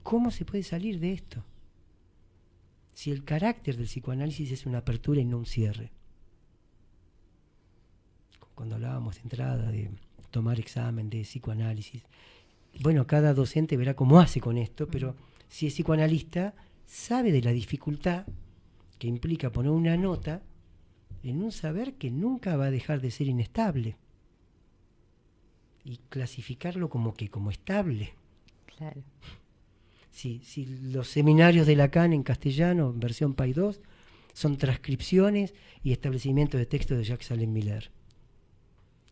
¿cómo se puede salir de esto? Si el carácter del psicoanálisis es una apertura y no un cierre. Cuando hablábamos de entrada, de tomar examen de psicoanálisis, bueno, cada docente verá cómo hace con esto, pero si es psicoanalista, sabe de la dificultad que implica poner una nota en un saber que nunca va a dejar de ser inestable y clasificarlo como estable. Claro. Si los seminarios de Lacan en castellano, versión PAI 2, son transcripciones y establecimientos de textos de Jacques Alain Miller,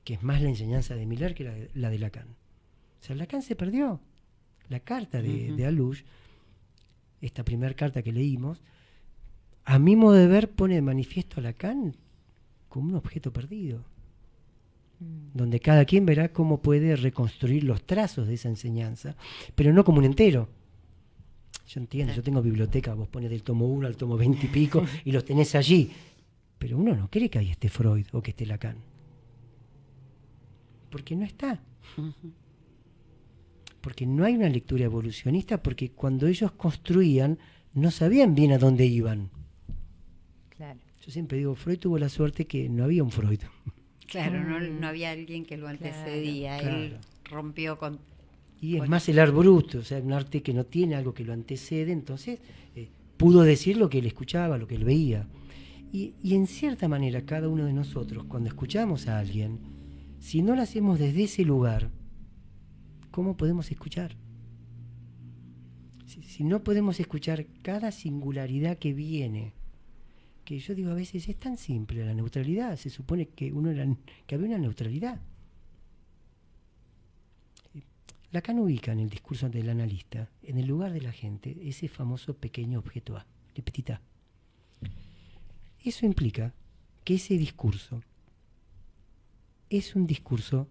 que es más la enseñanza de Miller que la de Lacan. O sea, Lacan se perdió. La carta de Alouche, esta primera carta que leímos, a mi modo de ver pone de manifiesto a Lacan como un objeto perdido, donde cada quien verá cómo puede reconstruir los trazos de esa enseñanza, pero no como un entero. Yo entiendo, yo tengo biblioteca, vos pones del tomo 1 al tomo 20 y pico y los tenés allí, pero uno no cree que ahí esté Freud o que esté Lacan, porque no está. Porque no hay una lectura evolucionista, porque cuando ellos construían no sabían bien a dónde iban. Claro. Yo siempre digo, Freud tuvo la suerte que no había un Freud. Claro, no había alguien que lo antecedía. Claro. Él rompió con... Y es más el art brut, o sea, un arte que no tiene algo que lo antecede, entonces pudo decir lo que él escuchaba, lo que él veía. Y en cierta manera, cada uno de nosotros, cuando escuchamos a alguien, si no lo hacemos desde ese lugar, ¿cómo podemos escuchar? Si no podemos escuchar cada singularidad que viene, que yo digo a veces es tan simple la neutralidad, se supone que que había una neutralidad. Lacan ubica en el discurso del analista, en el lugar de la gente, ese famoso pequeño objeto A, le petit a. Eso implica que ese discurso es un discurso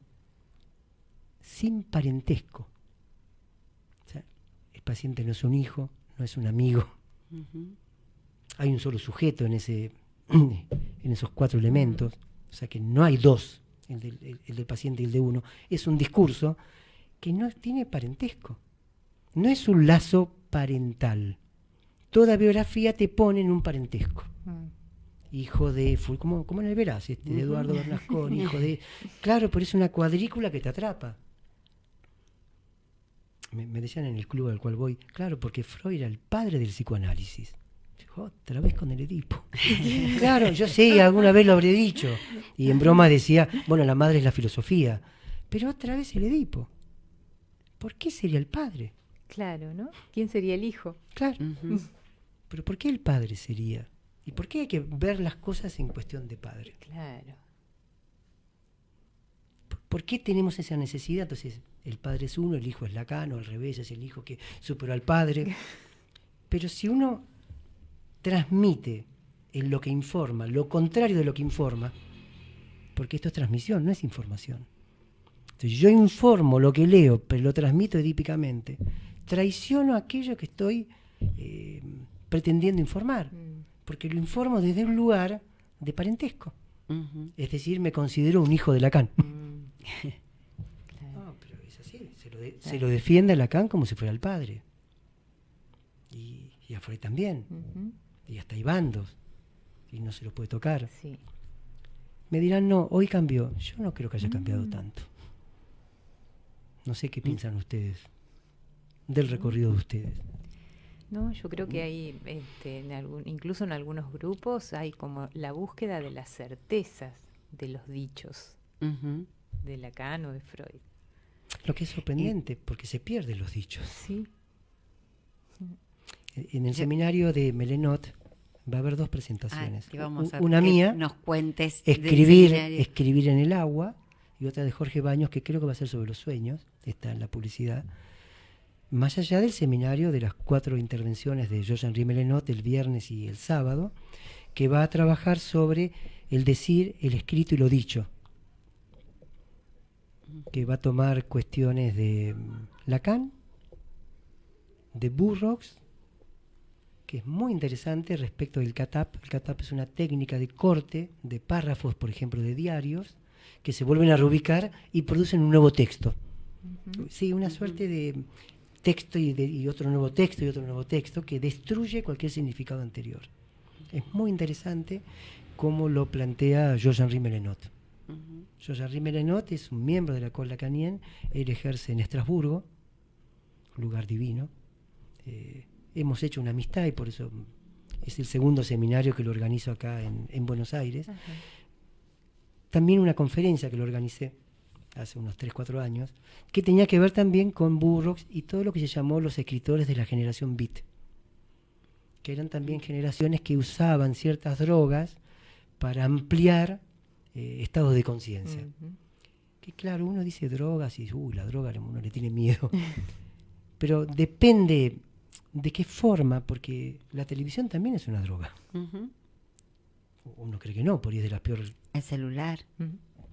sin parentesco. O sea, el paciente no es un hijo, no es un amigo. Hay un solo sujeto en esos 4 elementos. O sea que no hay 2, el del paciente y el de uno. Es un discurso que no tiene parentesco. No es un lazo parental. Toda biografía te pone en un parentesco. Hijo de... como en el Verás, de Eduardo Bernasconi, hijo de... Claro, pero es una cuadrícula que te atrapa. me decían en el club al cual voy, claro, porque Freud era el padre del psicoanálisis. Otra vez con el Edipo. Claro, yo sé, alguna vez lo habré dicho. Y en broma decía, bueno, la madre es la filosofía. Pero otra vez el Edipo. ¿Por qué sería el padre? Claro, ¿no? ¿Quién sería el hijo? Claro. Pero ¿por qué el padre sería? ¿Y por qué hay que ver las cosas en cuestión de padre? Claro. ¿Por qué tenemos esa necesidad? Entonces, el padre es uno, el hijo es Lacan, o al revés, es el hijo que superó al padre. Pero si uno transmite en lo que informa, lo contrario de lo que informa, porque esto es transmisión, no es información. Entonces yo informo lo que leo, pero lo transmito edípicamente, traiciono aquello que estoy pretendiendo informar, porque lo informo desde un lugar de parentesco. Es decir, me considero un hijo de Lacan. Claro. No, pero es así, se lo defiende a Lacan como si fuera el padre. Y a Freud también. Y hasta hay bandos, y no se lo puede tocar. Sí. Me dirán, no, hoy cambió. Yo no creo que haya cambiado tanto. No sé qué piensan ustedes del recorrido de ustedes. No, yo creo que hay, incluso en algunos grupos, hay como la búsqueda de las certezas de los dichos de Lacan o de Freud. Lo que es sorprendente, porque se pierden los dichos. Sí. En el seminario de Melenot va a haber 2 presentaciones. Una mía, nos cuentes escribir en el agua, y otra de Jorge Baños, que creo que va a ser sobre los sueños, está en la publicidad. Más allá del seminario de las 4 intervenciones de Georges-Henri Melenot el viernes y el sábado, que va a trabajar sobre el decir, el escrito y lo dicho, que va a tomar cuestiones de Lacan, de Burroughs, que es muy interesante respecto del CATAP. El CATAP es una técnica de corte de párrafos, por ejemplo, de diarios, que se vuelven a reubicar y producen un nuevo texto. Sí, una suerte de texto y otro nuevo texto y otro nuevo texto que destruye cualquier significado anterior. Es muy interesante cómo lo plantea Georges-Henri Melenot. Georges-Henri Melenot es un miembro de la École lacanienne, él ejerce en Estrasburgo, lugar divino. Hemos hecho una amistad y por eso es el segundo seminario que lo organizo acá en Buenos Aires. También una conferencia que lo organicé hace unos 3-4 años, que tenía que ver también con Burroughs y todo lo que se llamó los escritores de la generación Beat, que eran también generaciones que usaban ciertas drogas para ampliar estados de conciencia. Que claro, uno dice drogas y la droga uno le tiene miedo, pero depende de qué forma, porque la televisión también es una droga. Uno cree que no, por ahí es de las peores. El celular.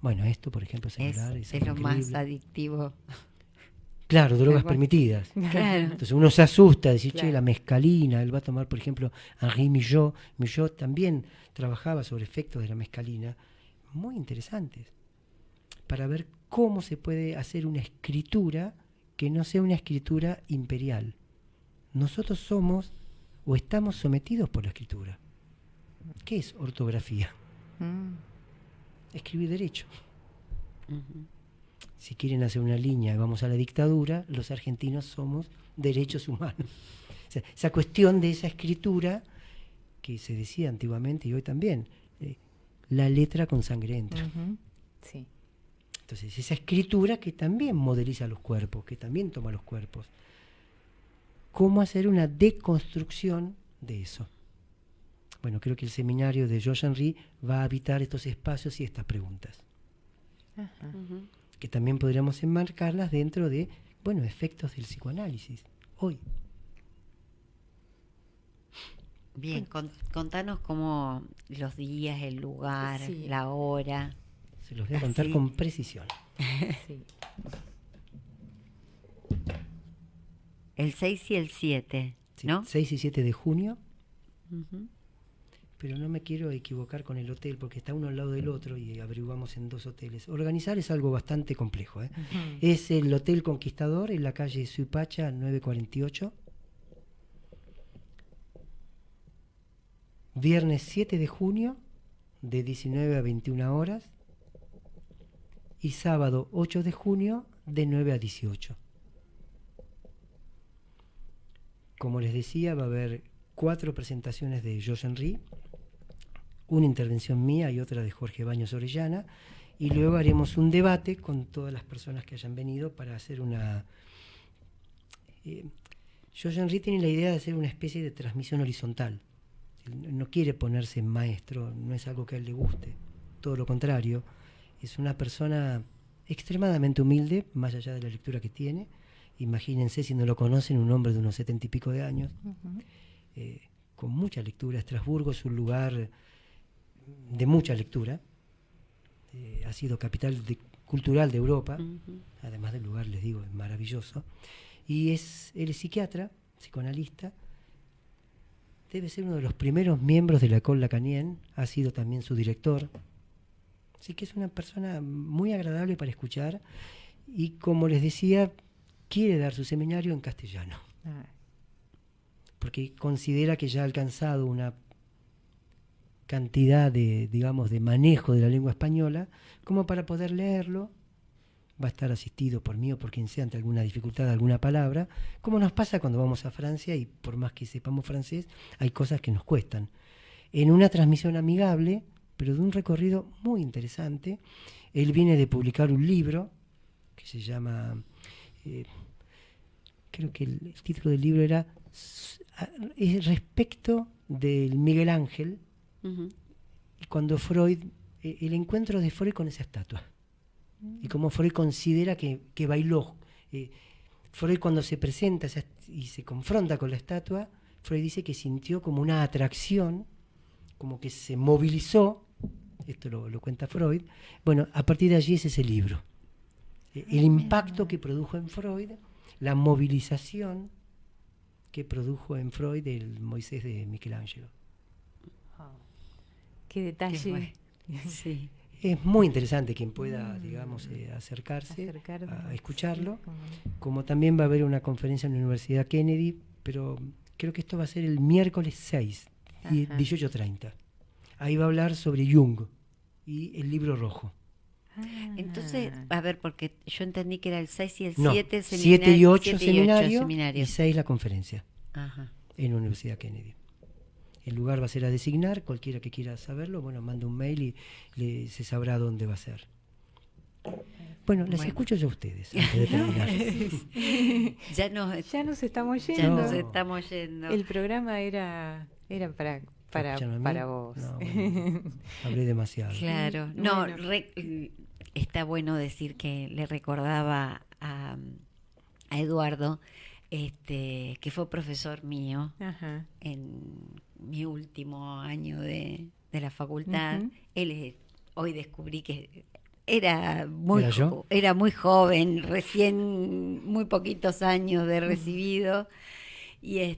Bueno, esto, por ejemplo, celular es lo más adictivo. Claro, drogas permitidas. Claro. Entonces uno se asusta, decir, Claro. che, la mescalina, él va a tomar, por ejemplo, Henri Millot. Millot también trabajaba sobre efectos de la mescalina, muy interesantes, para ver cómo se puede hacer una escritura que no sea una escritura imperial. Nosotros somos o estamos sometidos por la escritura. ¿Qué es ortografía? Escribir derecho. Si quieren hacer una línea y vamos a la dictadura, los argentinos somos derechos humanos. O sea, esa cuestión de esa escritura que se decía antiguamente y hoy también, la letra con sangre entra. Sí. Entonces, esa escritura que también modeliza los cuerpos, que también toma los cuerpos. ¿Cómo hacer una deconstrucción de eso? Bueno, creo que el seminario de Georges-Henri va a habitar estos espacios y estas preguntas. Que también podríamos enmarcarlas dentro de, bueno, efectos del psicoanálisis, hoy. Bien, contanos cómo los días, el lugar, la hora. Se los voy a contar con precisión. Sí. El 6 y el 7, ¿no? 6 y 7 de junio. Pero no me quiero equivocar con el hotel porque está uno al lado del otro y averiguamos en 2 hoteles. Organizar es algo bastante complejo. Es el Hotel Conquistador en la calle Suipacha 948. Viernes 7 de junio de 19 a 21 horas y sábado 8 de junio de 9 a 18. como les decía, va a haber 4 presentaciones de Georges Henry, una intervención mía y otra de Jorge Baños Orellana, y luego haremos un debate con todas las personas que hayan venido para hacer una... Georges Henry tiene la idea de hacer una especie de transmisión horizontal. Él no quiere ponerse maestro, no es algo que a él le guste, todo lo contrario. Es una persona extremadamente humilde, más allá de la lectura que tiene. Imagínense, si no lo conocen, un hombre de unos 70 y pico de años, con mucha lectura. Estrasburgo es un lugar de mucha lectura. Ha sido capital cultural de Europa, además del lugar, les digo, es maravilloso. Y él es psiquiatra, psicoanalista, debe ser uno de los primeros miembros de la École Lacanienne, ha sido también su director. Así que es una persona muy agradable para escuchar y, como les decía, quiere dar su seminario en castellano. Porque considera que ya ha alcanzado una cantidad de, digamos, de manejo de la lengua española como para poder leerlo. Va a estar asistido por mí o por quien sea ante alguna dificultad de alguna palabra, como nos pasa cuando vamos a Francia y por más que sepamos francés, hay cosas que nos cuestan. En una transmisión amigable, pero de un recorrido muy interesante. Él viene de publicar un libro que se llama, creo que el título del libro era respecto del Miguel Ángel, cuando Freud, el encuentro de Freud con esa estatua. Y cómo Freud considera que bailó. Freud, cuando se presenta y se confronta con la estatua, Freud dice que sintió como una atracción, como que se movilizó. Esto lo cuenta Freud. Bueno, a partir de allí es ese libro. El impacto que produjo en Freud, la movilización que produjo en Freud el Moisés de Michelangelo. Qué detalle. Sí. Es muy interesante quien pueda, digamos, acercarse a escucharlo. Como también va a haber una conferencia en la Universidad Kennedy, pero creo que esto va a ser el miércoles 6, 18:30. Ahí va a hablar sobre Jung y el libro rojo. Entonces, a ver, porque yo entendí que era el 6 y el No, 7 7 y 8 seminario y 6 la conferencia. Ajá. En la Universidad Kennedy. El lugar va a ser a designar, cualquiera que quiera saberlo, bueno, manda un mail y se sabrá dónde va a ser. Bueno, las escucho yo a ustedes antes de terminar. Ya nos estamos yendo. Ya No. nos estamos yendo. El programa era para vos. No, bueno, hablé demasiado. Claro. No, está bueno decir que le recordaba a Eduardo, que fue profesor mío en mi último año de la facultad. Hoy descubrí que era muy joven, recién muy poquitos años de recibido, y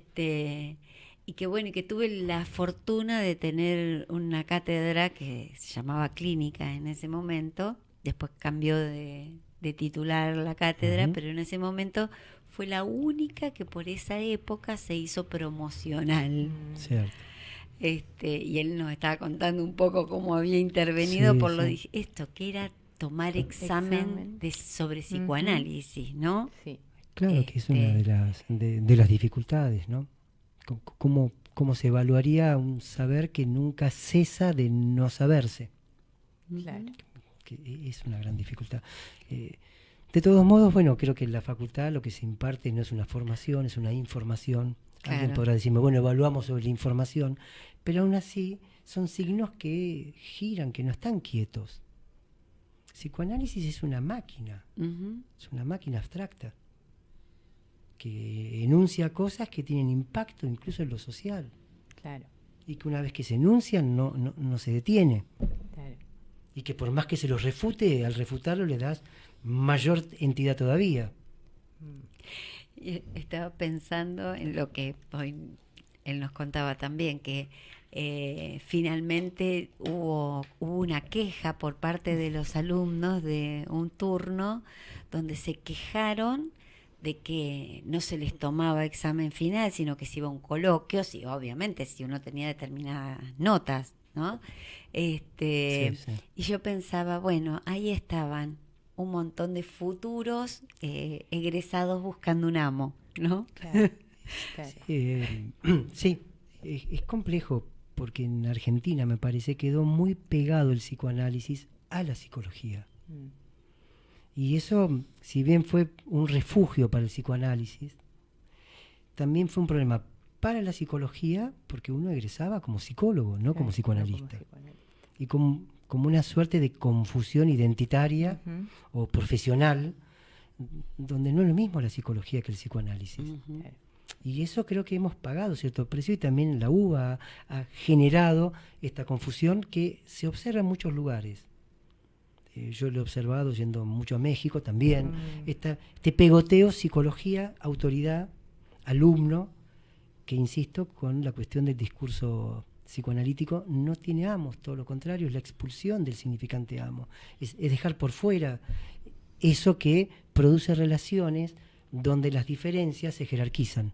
que bueno, y que tuve la fortuna de tener una cátedra que se llamaba clínica en ese momento. Después cambió de titular la cátedra, pero en ese momento fue la única que por esa época se hizo promocional. Cierto. Y él nos estaba contando un poco cómo había intervenido esto que era tomar examen sobre psicoanálisis, ¿no? Sí. Claro que es una de las dificultades, ¿no? ¿Cómo se evaluaría un saber que nunca cesa de no saberse? Claro. Que es una gran dificultad. De todos modos, bueno, creo que en la facultad lo que se imparte no es una formación, es una información. Claro. Alguien podrá decirme, bueno, evaluamos sobre la información, pero aún así son signos que giran, que no están quietos. Psicoanálisis es una máquina, es una máquina abstracta, que enuncia cosas que tienen impacto incluso en lo social. Claro. Y que una vez que se enuncian no se detiene. Claro. Y que por más que se los refute, al refutarlo le das mayor entidad todavía. Estaba pensando en lo que hoy él nos contaba también, que finalmente hubo una queja por parte de los alumnos de un turno donde se quejaron de que no se les tomaba examen final, sino que se iba a un coloquio, sí, obviamente, si uno tenía determinadas notas, ¿no? Sí. Y yo pensaba, bueno, ahí estaban un montón de futuros egresados buscando un amo, ¿no? Claro. Claro. Sí, es complejo porque en Argentina me parece quedó muy pegado el psicoanálisis a la psicología. Y eso, si bien fue un refugio para el psicoanálisis, también fue un problema para la psicología porque uno egresaba como psicólogo, no como psicoanalista. Y como una suerte de confusión identitaria o profesional, donde no es lo mismo la psicología que el psicoanálisis. Y eso creo que hemos pagado cierto precio, y también la UBA ha generado esta confusión que se observa en muchos lugares. Yo lo he observado yendo mucho a México también, este pegoteo psicología, autoridad, alumno, que insisto, con la cuestión del discurso psicoanalítico no tiene amos, todo lo contrario, es la expulsión del significante amo, es dejar por fuera eso que produce relaciones donde las diferencias se jerarquizan,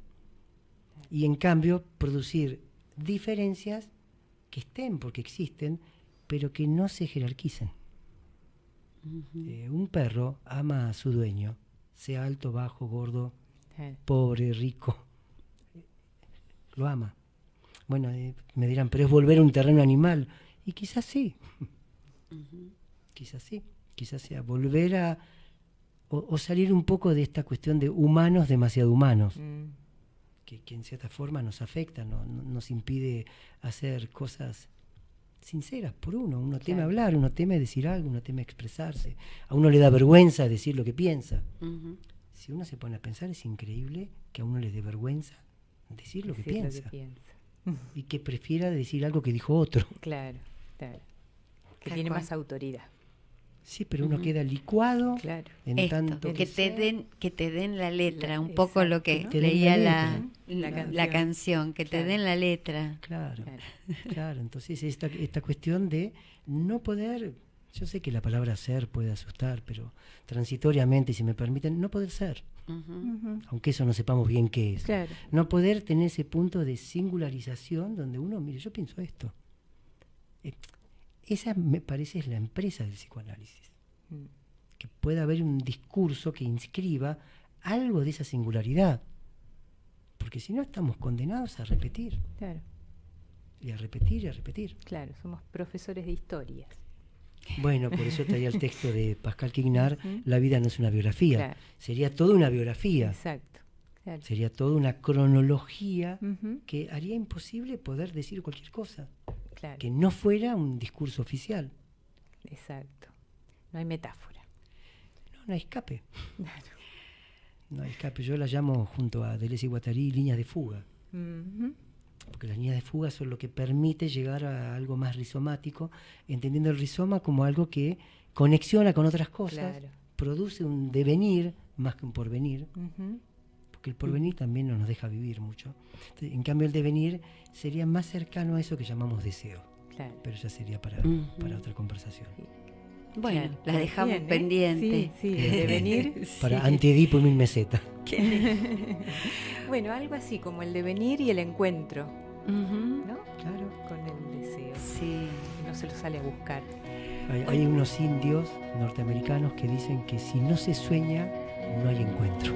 y en cambio producir diferencias que estén porque existen, pero que no se jerarquicen. Un perro ama a su dueño, sea alto, bajo, gordo, pobre, rico, lo ama. Bueno, me dirán, pero es volver a un terreno animal, y quizás sí, quizás sea volver a o salir un poco de esta cuestión de humanos demasiado humanos, que en cierta forma nos afecta, nos impide hacer cosas sinceras por uno teme hablar, uno teme decir algo, uno teme expresarse, a uno le da vergüenza decir lo que piensa. Si uno se pone a pensar, es increíble que a uno le dé vergüenza decir lo que piensa. Y que prefiera decir algo que dijo otro. Claro. Que tiene más autoridad. Sí, pero uno queda licuado en tanto que te den la letra, un poco exacto, lo que ¿no? leía la canción, que te den la letra. Claro. Entonces esta cuestión de no poder, yo sé que la palabra ser puede asustar, pero transitoriamente, si me permiten, no poder ser. Aunque eso no sepamos bien qué es. No poder tener ese punto de singularización donde uno, mire, yo pienso esto. Esa me parece es la empresa del psicoanálisis. Que pueda haber un discurso que inscriba algo de esa singularidad. Porque si no estamos condenados a repetir. Y a repetir y a repetir. Claro, somos profesores de historias. Bueno, por eso traía el texto de Pascal Quignard, La vida no es una biografía. Sería toda una biografía. Exacto. Sería toda una cronología que haría imposible poder decir cualquier cosa. Que no fuera un discurso oficial. Exacto. No hay metáfora. No hay escape. No hay escape. Yo la llamo, junto a Deleuze y Guattari, líneas de fuga. Porque las líneas de fuga son lo que permite llegar a algo más rizomático, entendiendo el rizoma como algo que conexiona con otras cosas, produce un devenir más que un porvenir. Que el porvenir también no nos deja vivir mucho. Entonces, en cambio, el devenir sería más cercano a eso que llamamos deseo. Pero ya sería para otra conversación. Bueno, la dejamos pendiente. Sí, el devenir. Para Antiedipo y 1000 mesetas. Bueno, algo así como el devenir y el encuentro. ¿No? Claro. Con el deseo. Sí. No se lo sale a buscar. Hay unos indios norteamericanos que dicen que si no se sueña, no hay encuentro.